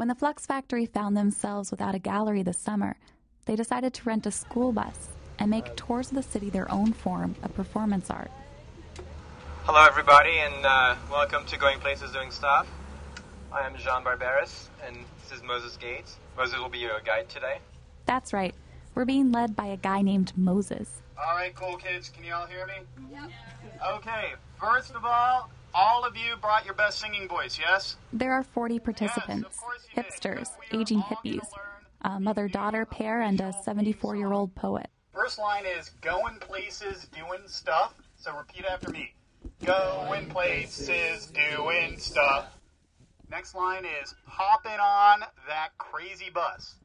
When the Flux Factory found themselves without a gallery this summer, they decided to rent a school bus and make tours of the city their own form of performance art. Hello everybody, and welcome to Going Places Doing Stuff. I am Jean Barberis, and this is Moses Gates. Moses will be your guide today. That's right. We're being led by a guy named Moses. All right, cool kids, can you all hear me? Yep. Okay, first of all of you brought your best singing voice, yes? There are 40 participants, yes, hipsters, aging hippies, a mother-daughter pair, and a 74-year-old poet. First line is going places, doing stuff. So repeat after me. Going places, doing stuff. Next line is hopping on that crazy bus.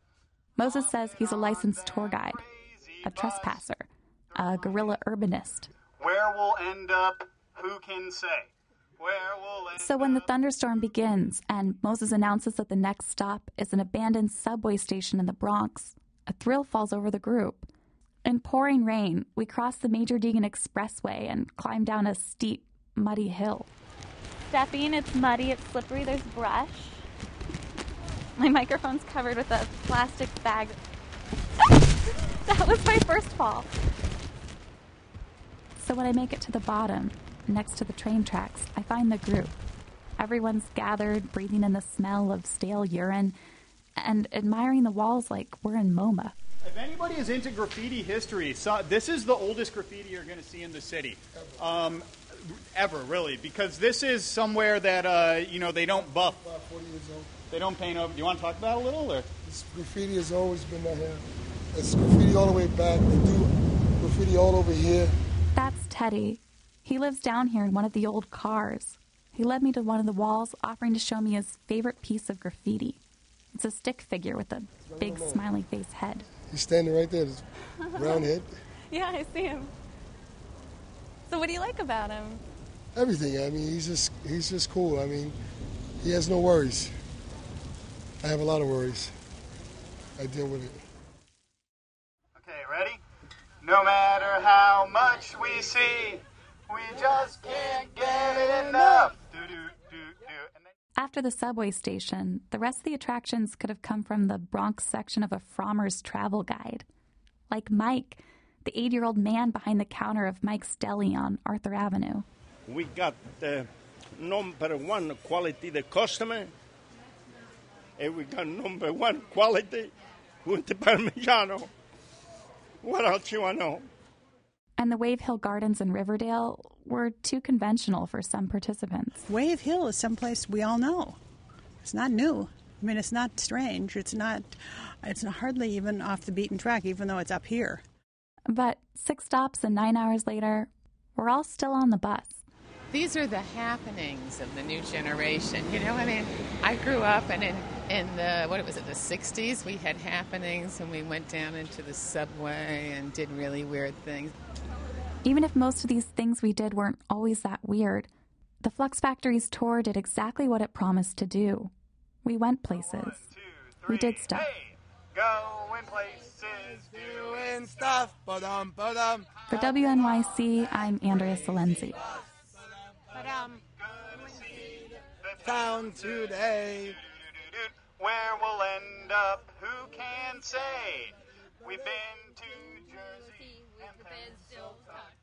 Moses says he's a licensed tour guide, a trespasser, a guerrilla urbanist. Where we'll end up, who can say? So when the thunderstorm begins and Moses announces that the next stop is an abandoned subway station in the Bronx, a thrill falls over the group. In pouring rain, we cross the Major Deegan Expressway and climb down a steep, muddy hill. Stepping, it's muddy, it's slippery, there's brush. My microphone's covered with a plastic bag. That was my first fall. So when I make it to the bottom, next to the train tracks, I find the group. Everyone's gathered, breathing in the smell of stale urine and admiring the walls like we're in MoMA. If anybody is into graffiti history, this is the oldest graffiti you're going to see in the city. Ever, really, because this is somewhere that, they don't buff. About 40 years old. They don't paint over. Do you want to talk about it a little? Or? This graffiti has always been down here. It's graffiti all the way back. They do graffiti all over here. That's Teddy. He lives down here in one of the old cars. He led me to one of the walls, offering to show me his favorite piece of graffiti. It's a stick figure with a big smiley face head. He's standing right there, his round head. Yeah, I see him. So what do you like about him? Everything. I mean, he's just cool. I mean, he has no worries. I have a lot of worries. I deal with it. Okay, ready? No matter how much we see, we just can't get enough. After the subway station, the rest of the attractions could have come from the Bronx section of a Frommer's travel guide. Like Mike, the 80-year-old man behind the counter of Mike's Deli on Arthur Avenue. We got the number one quality, the customer. And we got number one quality with the Parmigiano. What else you want to know? And the Wave Hill Gardens in Riverdale were too conventional for some participants. Wave Hill is someplace we all know. It's not new. I mean, it's not strange. It's hardly even off the beaten track, even though it's up here. But 6 stops and 9 hours later, we're all still on the bus. These are the happenings of the new generation. You know, I mean, I grew up and in the 60s, we had happenings and we went down into the subway and did really weird things. Even if most of these things we did weren't always that weird, the Flux Factory's tour did exactly what it promised to do. We went places. 1, 2, 3, we did stuff. Hey, going places, doing stuff. Ba-dum, ba-dum. For WNYC, I'm Andrea Silenzi. Town today, where we'll end up, who can say? We've been to Jersey and Pennsylvania.